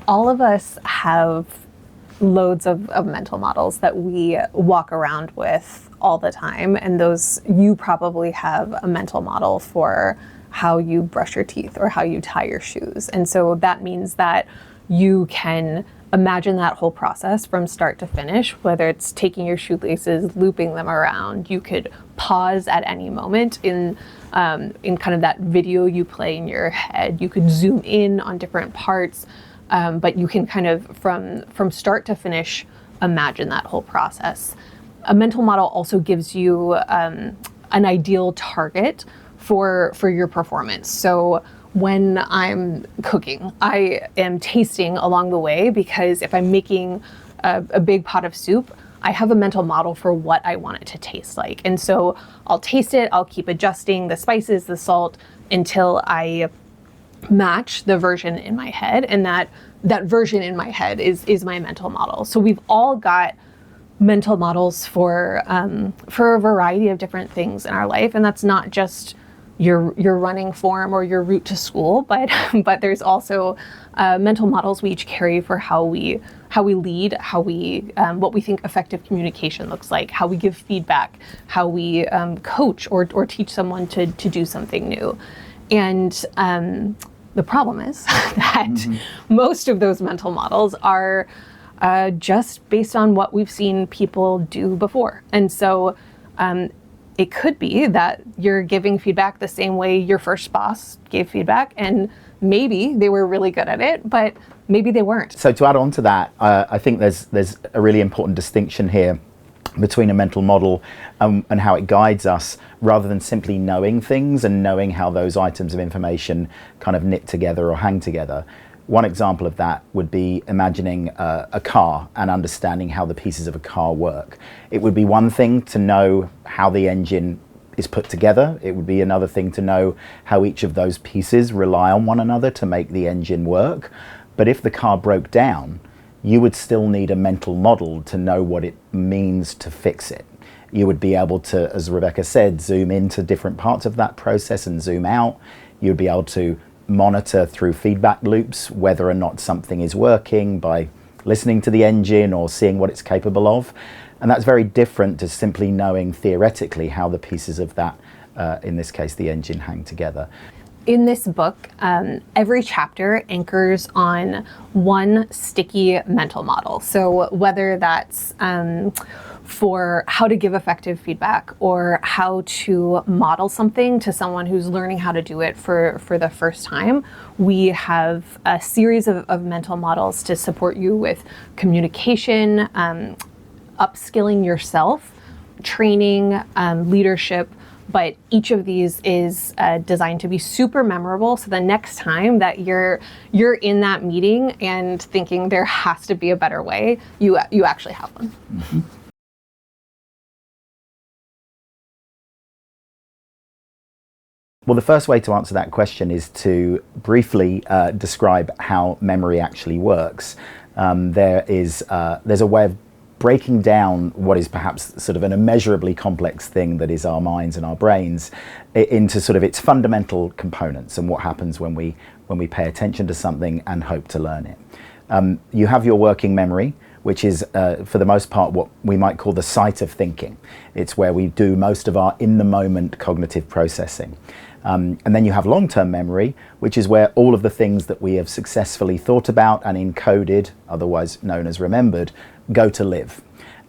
All of us have loads of mental models that we walk around with all the time. And those, you probably have a mental model for how you brush your teeth or how you tie your shoes. And so that means that you can imagine that whole process from start to finish, whether it's taking your shoelaces, looping them around. You could pause at any moment in kind of that video you play in your head. You could zoom in on different parts, but you can kind of from start to finish imagine that whole process. A mental model also gives you an ideal target for your performance. So when I'm cooking, I am tasting along the way, because if I'm making a big pot of soup, I have a mental model for what I want it to taste like. And so I'll taste it, I'll keep adjusting the spices, the salt, until I match the version in my head. And that version in my head is my mental model. So we've all got mental models for a variety of different things in our life. And that's not just your running form or your route to school, but there's also mental models we each carry for how we lead, what we think effective communication looks like, how we give feedback, how we coach or teach someone to do something new. And the problem is that most of those mental models are just based on what we've seen people do before. And so it could be that you're giving feedback the same way your first boss gave feedback, and maybe they were really good at it, but maybe they weren't. So to add on to that, I think there's a really important distinction here between a mental model and how it guides us, rather than simply knowing things and knowing how those items of information kind of knit together or hang together. One example of that would be imagining a car and understanding how the pieces of a car work. It would be one thing to know how the engine is put together. It would be another thing to know how each of those pieces rely on one another to make the engine work. But if the car broke down, you would still need a mental model to know what it means to fix it. You would be able to, as Rebekah said, zoom into different parts of that process and zoom out. You'd be able to monitor through feedback loops whether or not something is working by listening to the engine or seeing what it's capable of. And that's very different to simply knowing theoretically how the pieces of that, in this case, the engine, hang together. In this book, every chapter anchors on one sticky mental model. So whether that's for how to give effective feedback or how to model something to someone who's learning how to do it for the first time, we have a series of mental models to support you with communication, upskilling yourself, training, leadership. But each of these is designed to be super memorable. So the next time that you're in that meeting and thinking there has to be a better way, you actually have one. Mm-hmm. Well, the first way to answer that question is to briefly describe how memory actually works. There's a way of breaking down what is perhaps sort of an immeasurably complex thing that is our minds and our brains into sort of its fundamental components and what happens when we pay attention to something and hope to learn it. You have your working memory, which is for the most part what we might call the site of thinking. It's where we do most of our in-the-moment cognitive processing. And then you have long-term memory, which is where all of the things that we have successfully thought about and encoded, otherwise known as remembered, go to live.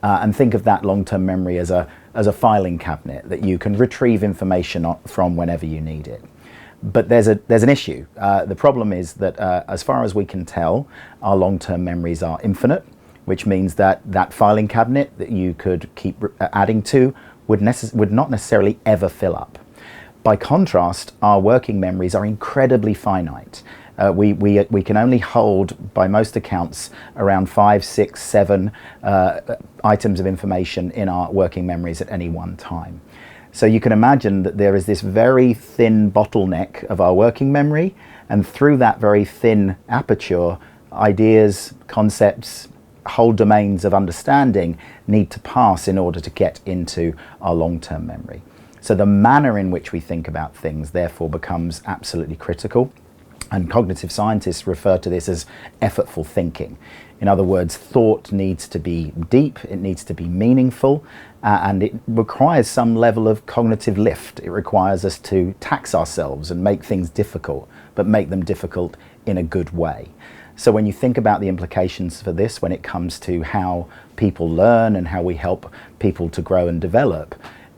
And think of that long-term memory as a filing cabinet that you can retrieve information from whenever you need it. But there's an issue. The problem is that as far as we can tell, our long-term memories are infinite, which means that filing cabinet that you could keep adding to would not necessarily ever fill up. By contrast, our working memories are incredibly finite. We can only hold, by most accounts, around 5, 6, 7 items of information in our working memories at any one time. So you can imagine that there is this very thin bottleneck of our working memory, and through that very thin aperture, ideas, concepts, whole domains of understanding need to pass in order to get into our long-term memory. So the manner in which we think about things therefore becomes absolutely critical. And cognitive scientists refer to this as effortful thinking. In other words, thought needs to be deep, it needs to be meaningful, and it requires some level of cognitive lift. It requires us to tax ourselves and make things difficult, but make them difficult in a good way. So when you think about the implications for this, when it comes to how people learn and how we help people to grow and develop,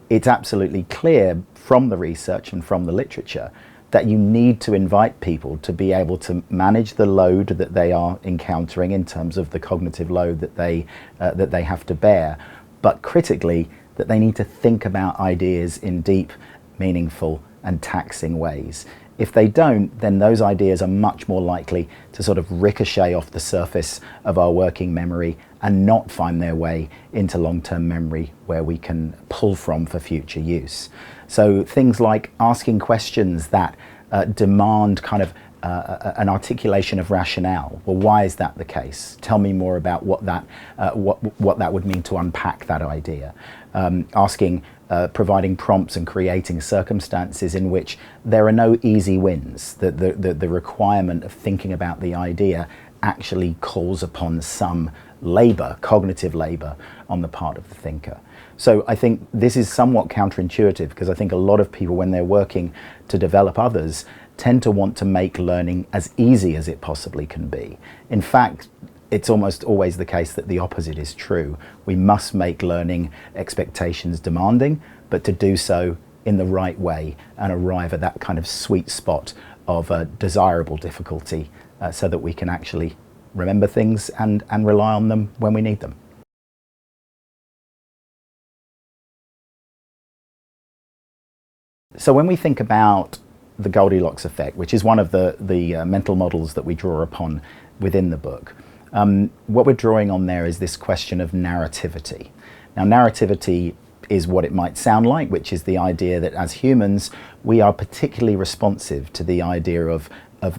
it's absolutely clear from the research and from the literature that you need to invite people to be able to manage the load that they are encountering in terms of the cognitive load that they have to bear, but critically that they need to think about ideas in deep, meaningful and taxing ways. If they don't, then those ideas are much more likely to sort of ricochet off the surface of our working memory and not find their way into long-term memory where we can pull from for future use. So things like asking questions that demand kind of an articulation of rationale. Well, why is that the case? Tell me more about what that would mean to unpack that idea. Providing prompts and creating circumstances in which there are no easy wins. The requirement of thinking about the idea actually calls upon some labor, cognitive labor, on the part of the thinker. So I think this is somewhat counterintuitive, because I think a lot of people, when they're working to develop others, tend to want to make learning as easy as it possibly can be. In fact, it's almost always the case that the opposite is true. We must make learning expectations demanding, but to do so in the right way and arrive at that kind of sweet spot of desirable difficulty so that we can actually remember things and rely on them when we need them. So when we think about the Goldilocks effect, which is one of the mental models that we draw upon within the book, what we're drawing on there is this question of narrativity. Now, narrativity is what it might sound like, which is the idea that as humans, we are particularly responsive to the idea of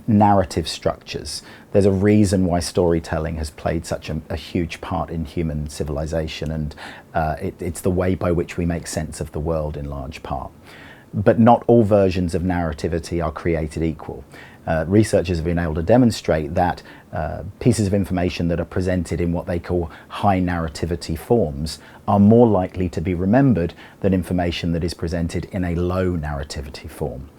narrative structures. There's a reason why storytelling has played such a huge part in human civilization, and it's the way by which we make sense of the world in large part. But not all versions of narrativity are created equal. Researchers have been able to demonstrate that pieces of information that are presented in what they call high narrativity forms are more likely to be remembered than information that is presented in a low narrativity form.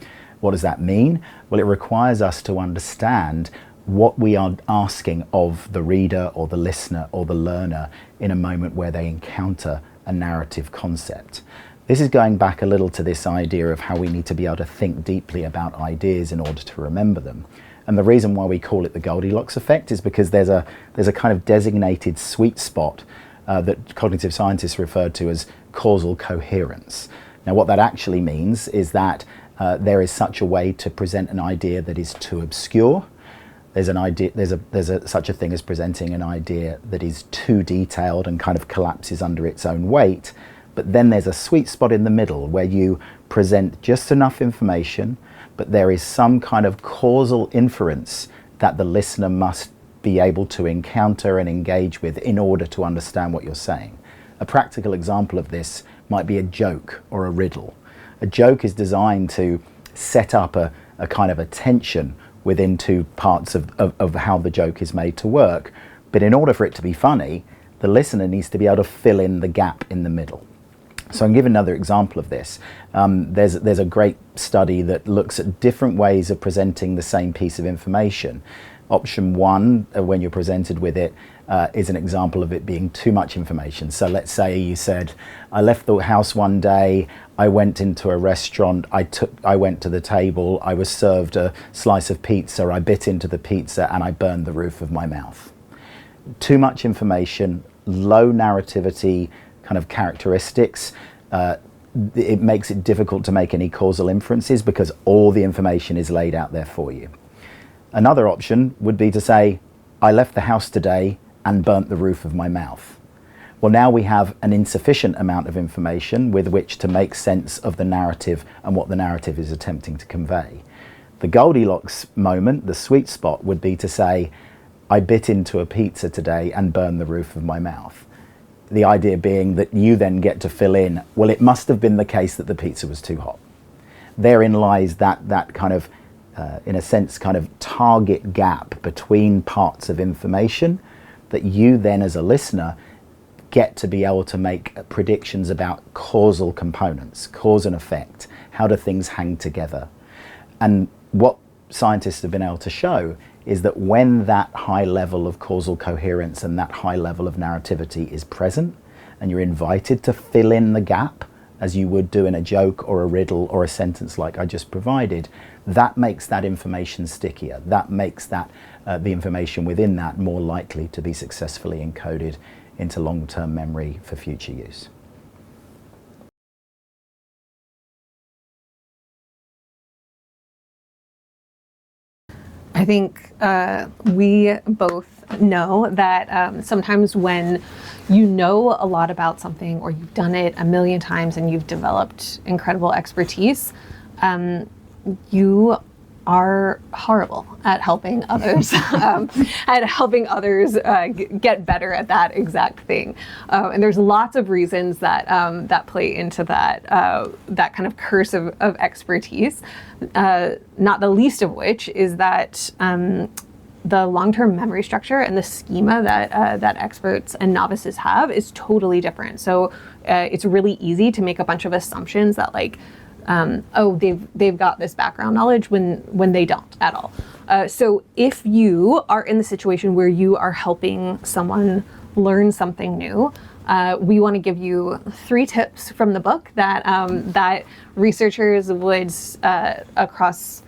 What does that mean? Well, it requires us to understand what we are asking of the reader or the listener or the learner in a moment where they encounter a narrative concept. This is going back a little to this idea of how we need to be able to think deeply about ideas in order to remember them. And the reason why we call it the Goldilocks effect is because there's a kind of designated sweet spot that cognitive scientists refer to as causal coherence. Now, what that actually means is that there is such a way to present an idea that is too obscure. There's such a thing as presenting an idea that is too detailed and kind of collapses under its own weight. But then there's a sweet spot in the middle where you present just enough information, but there is some kind of causal inference that the listener must be able to encounter and engage with in order to understand what you're saying. A practical example of this might be a joke or a riddle. A joke is designed to set up a kind of a tension within two parts of how the joke is made to work. But in order for it to be funny, the listener needs to be able to fill in the gap in the middle. So I can give another example of this. There's a great study that looks at different ways of presenting the same piece of information. Option one, when you're presented with it, is an example of it being too much information. So let's say you said, I left the house one day, I went into a restaurant, I went to the table, I was served a slice of pizza, I bit into the pizza and I burned the roof of my mouth. Too much information, low narrativity kind of characteristics. It makes it difficult to make any causal inferences because all the information is laid out there for you. Another option would be to say, I left the house today and burnt the roof of my mouth. Well, now we have an insufficient amount of information with which to make sense of the narrative and what the narrative is attempting to convey. The Goldilocks moment, the sweet spot, would be to say, I bit into a pizza today and burned the roof of my mouth. The idea being that you then get to fill in, well, it must have been the case that the pizza was too hot. Therein lies that kind of in a sense, kind of target gap between parts of information that you then as a listener get to be able to make predictions about causal components, cause and effect. How do things hang together? And what scientists have been able to show is that when that high level of causal coherence and that high level of narrativity is present, and you're invited to fill in the gap as you would do in a joke or a riddle or a sentence like I just provided, that makes that information stickier. That makes that the information within that more likely to be successfully encoded into long-term memory for future use. I think we both know that sometimes when you know a lot about something or you've done it a million times and you've developed incredible expertise, you are horrible at helping others, get better at that exact thing. And there's lots of reasons that that play into that that kind of curse of expertise. Not the least of which is that the long-term memory structure and the schema that that experts and novices have is totally different. So it's really easy to make a bunch of assumptions that like, oh, they've got this background knowledge when they don't at all. So if you are in the situation where you are helping someone learn something new, we want to give you 3 tips from the book that that researchers would across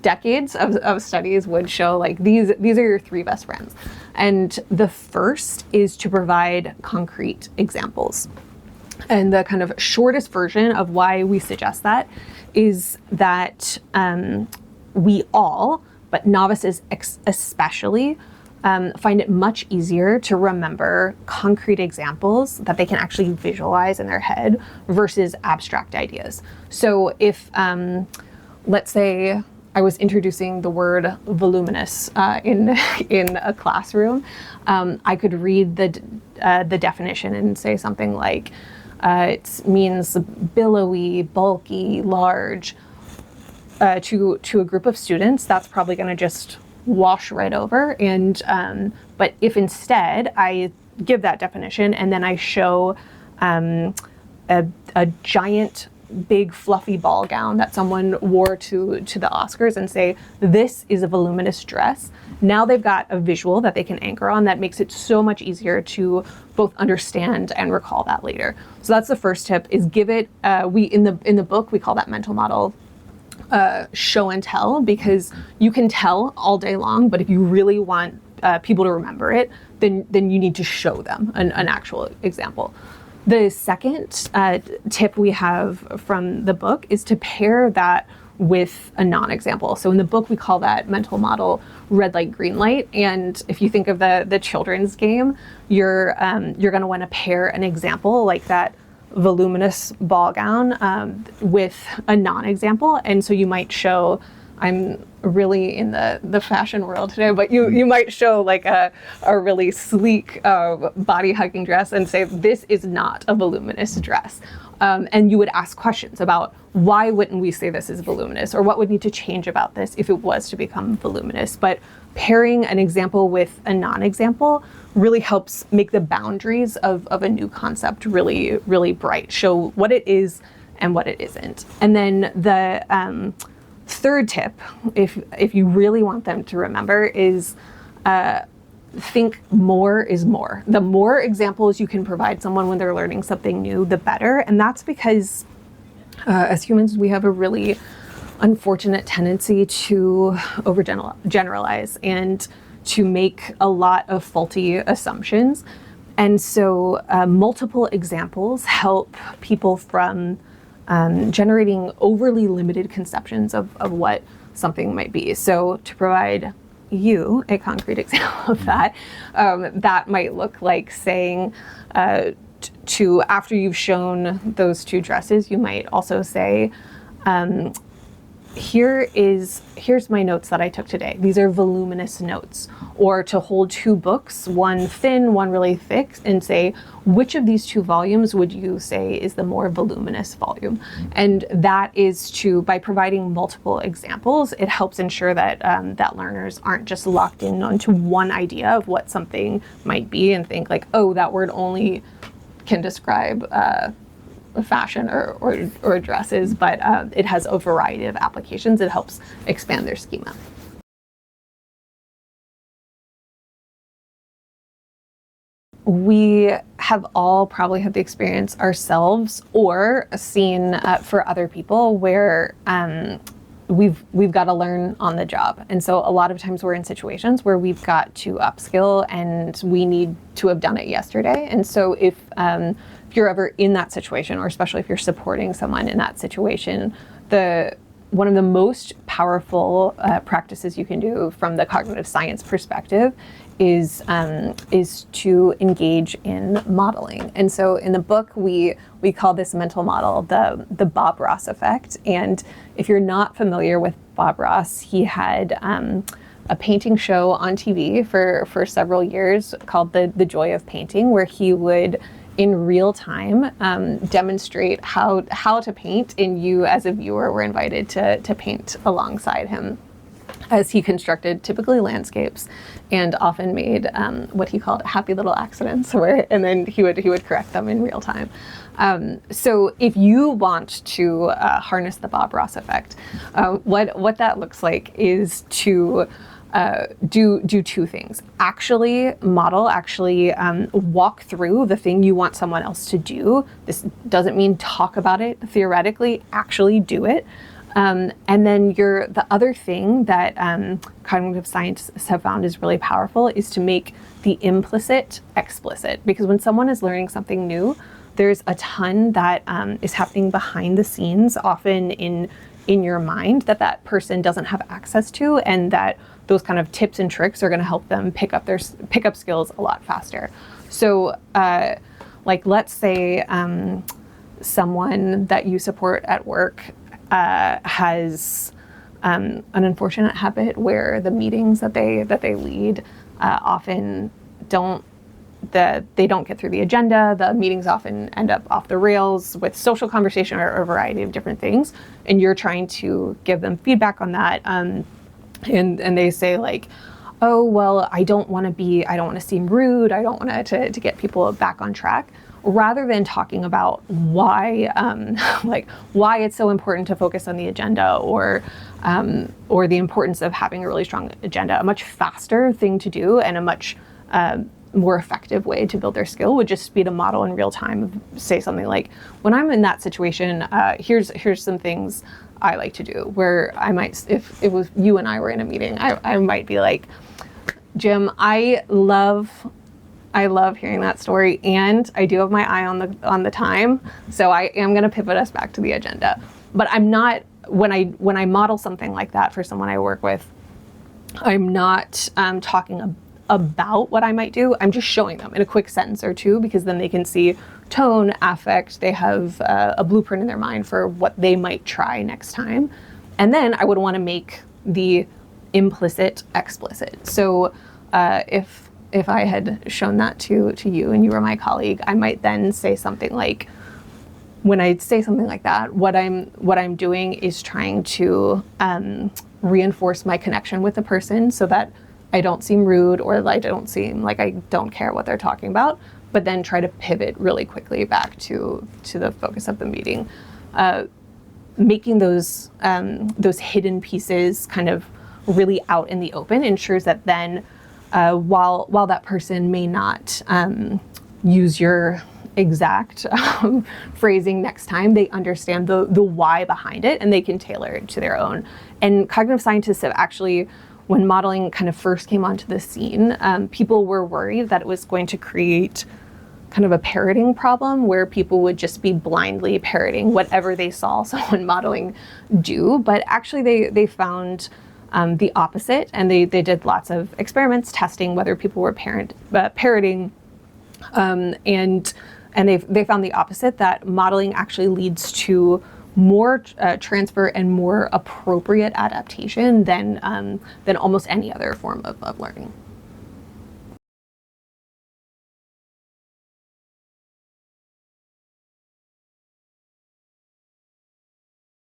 decades of studies would show like these are your 3 best friends. And the first is to provide concrete examples. And the kind of shortest version of why we suggest that is that we all, but novices especially, find it much easier to remember concrete examples that they can actually visualize in their head versus abstract ideas. So if, let's say, I was introducing the word voluminous in a classroom, I could read the definition and say something like, it means billowy, bulky, large. To a group of students, that's probably going to just wash right over. And but if instead I give that definition and then I show a giant, big, fluffy ball gown that someone wore to the Oscars and say, this is a voluminous dress, now they've got a visual that they can anchor on that makes it so much easier to both understand and recall that later. So that's the first tip, is give it, in the book, we call that mental model show and tell, because you can tell all day long, but if you really want people to remember it, then you need to show them an actual example. The second tip we have from the book is to pair that with a non-example. So in the book, we call that mental model red light, green light. And if you think of the children's game, you're going to want to pair an example like that voluminous ball gown with a non-example. And so you might show, I'm really in the fashion world today, but you might show like a really sleek body hugging dress and say, this is not a voluminous dress. And you would ask questions about why wouldn't we say this is voluminous, or what would need to change about this if it was to become voluminous. But pairing an example with a non-example really helps make the boundaries of a new concept really, really bright, show what it is and what it isn't. And then the third tip, if you really want them to remember, is think more is more. The more examples you can provide someone when they're learning something new, the better. And that's because as humans, we have a really unfortunate tendency to overgeneralize and to make a lot of faulty assumptions. And so multiple examples help people from generating overly limited conceptions of what something might be. So to provide you a concrete example of that, that might look like saying after you've shown those 2 dresses, you might also say, here's my notes that I took today. These are voluminous notes. Or to hold two books, one thin, one really thick, and say, which of these two volumes would you say is the more voluminous volume? And that is by providing multiple examples, it helps ensure that that learners aren't just locked in onto one idea of what something might be and think like, oh, that word only can describe fashion or dresses, but it has a variety of applications. It helps expand their schema. We have all probably had the experience ourselves or seen for other people where we've got to learn on the job. And so a lot of times we're in situations where we've got to upskill and we need to have done it yesterday. And so if you're ever in that situation, or especially if you're supporting someone in that situation, one of the most powerful practices you can do from the cognitive science perspective is to engage in modeling. And so in the book, we call this mental model the Bob Ross effect. And if you're not familiar with Bob Ross, he had a painting show on TV for several years called The Joy of Painting, where he would in real time demonstrate how to paint, and you as a viewer were invited to paint alongside him as he constructed typically landscapes and often made what he called happy little accidents, and then he would correct them in real time. So if you want to harness the Bob Ross effect, what that looks like is to do two things. Actually model, walk through the thing you want someone else to do. This doesn't mean talk about it theoretically, actually do it. And then the other thing that cognitive scientists have found is really powerful is to make the implicit explicit. Because when someone is learning something new, there's a ton that is happening behind the scenes, often in your mind, that person doesn't have access to, and that those kind of tips and tricks are going to help them pick up skills a lot faster. So, let's say someone that you support at work has an unfortunate habit where the meetings that they lead often they don't get through the agenda. The meetings often end up off the rails with social conversation or a variety of different things, and you're trying to give them feedback on that. And they say like, oh, well, I don't want to seem rude. I don't want to get people back on track. Rather than talking about why it's so important to focus on the agenda or the importance of having a really strong agenda, a much faster thing to do and a much more effective way to build their skill would just be to model in real time. Say something like, when I'm in that situation, here's some things I like to do, where I might, if it was you and I were in a meeting, I might be like, Jim, I love hearing that story, and I do have my eye on the time, so I am going to pivot us back to the agenda. But I'm not, when I model something like that for someone I work with, I'm not talking about what I might do. I'm just showing them in a quick sentence or two, because then they can see tone, affect. They have a blueprint in their mind for what they might try next time. And then I would want to make the implicit explicit. So if I had shown that to you and you were my colleague, I might then say something like, when I say something like that, what I'm doing is trying to reinforce my connection with the person so that I don't seem rude or I don't seem like I don't care what they're talking about, but then try to pivot really quickly back to the focus of the meeting. Making those hidden pieces kind of really out in the open ensures that then while that person may not use your exact phrasing next time, they understand the why behind it and they can tailor it to their own. And cognitive scientists have actually, when modeling kind of first came onto the scene, people were worried that it was going to create kind of a parroting problem where people would just be blindly parroting whatever they saw someone modeling do. But actually they found the opposite, and they did lots of experiments testing whether people were parroting, and they found the opposite, that modeling actually leads to more transfer and more appropriate adaptation than almost any other form of learning.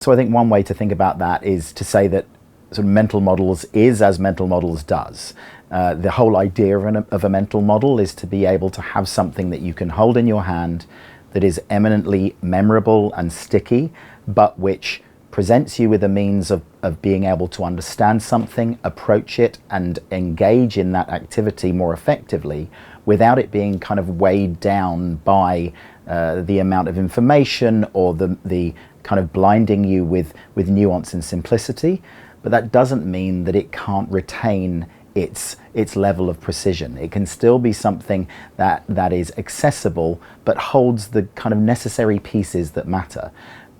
So I think one way to think about that is to say that sort of mental models is as mental models does. The whole idea of a mental model is to be able to have something that you can hold in your hand that is eminently memorable and sticky, but which presents you with a means of being able to understand something, approach it, and engage in that activity more effectively without it being kind of weighed down by the amount of information or the kind of blinding you with nuance and simplicity. But that doesn't mean that it can't retain its level of precision. It can still be something that is accessible but holds the kind of necessary pieces that matter.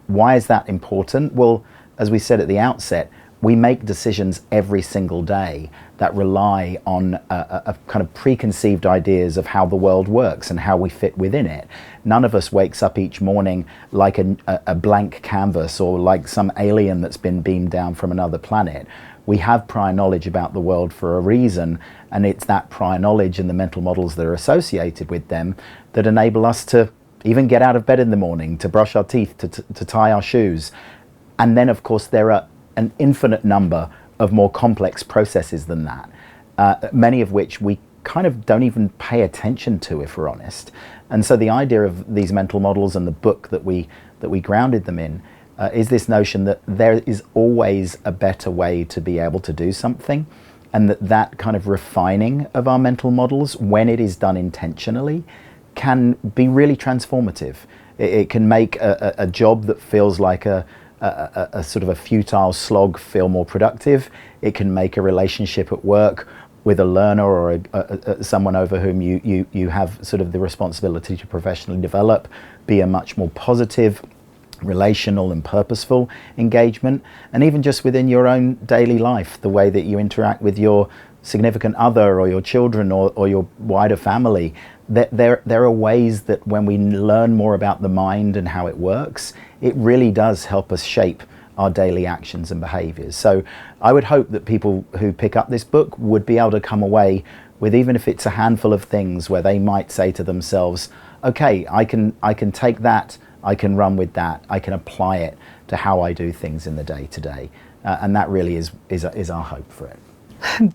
Why is that important? Well, as we said at the outset, we make decisions every single day that rely on a kind of preconceived ideas of how the world works and how we fit within it. None of us wakes up each morning like a blank canvas or like some alien that's been beamed down from another planet. We have prior knowledge about the world for a reason, and it's that prior knowledge and the mental models that are associated with them that enable us to even get out of bed in the morning, to brush our teeth, to tie our shoes. And then, of course, there are an infinite number of more complex processes than that, many of which we kind of don't even pay attention to, if we're honest. And so the idea of these mental models and the book that we grounded them in is this notion that there is always a better way to be able to do something, and that kind of refining of our mental models, when it is done intentionally, can be really transformative. It can make a job that feels like a sort of a futile slog feel more productive. It can make a relationship at work with a learner or someone over whom you have sort of the responsibility to professionally develop be a much more positive, relational and purposeful engagement. And even just within your own daily life, the way that you interact with your significant other or your children or your wider family, there are ways that when we learn more about the mind and how it works, it really does help us shape our daily actions and behaviors. So I would hope that people who pick up this book would be able to come away with, even if it's a handful of things where they might say to themselves, okay, I can take that, I can run with that, I can apply it to how I do things in the day to day. And that really is our hope for it.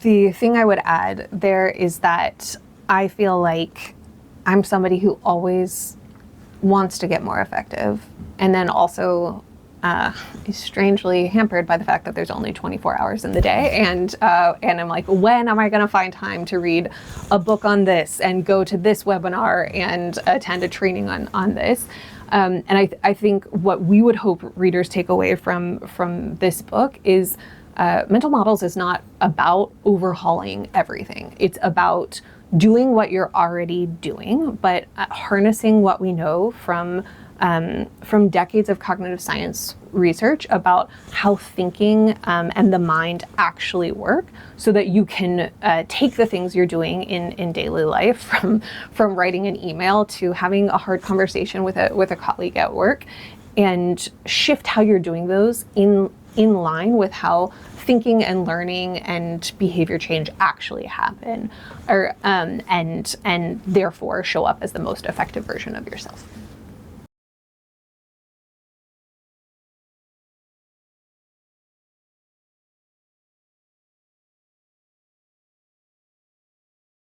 The thing I would add there is that I feel like I'm somebody who always wants to get more effective, and then also is strangely hampered by the fact that there's only 24 hours in the day, and I'm like, when am I going to find time to read a book on this and go to this webinar and attend a training on this? And I think what we would hope readers take away from this book is mental models is not about overhauling everything. It's about doing what you're already doing, but harnessing what we know from decades of cognitive science research about how thinking and the mind actually work, so that you can take the things you're doing in daily life, from writing an email to having a hard conversation with a colleague at work, and shift how you're doing those in line with how thinking and learning and behavior change actually happen, or and therefore show up as the most effective version of yourself.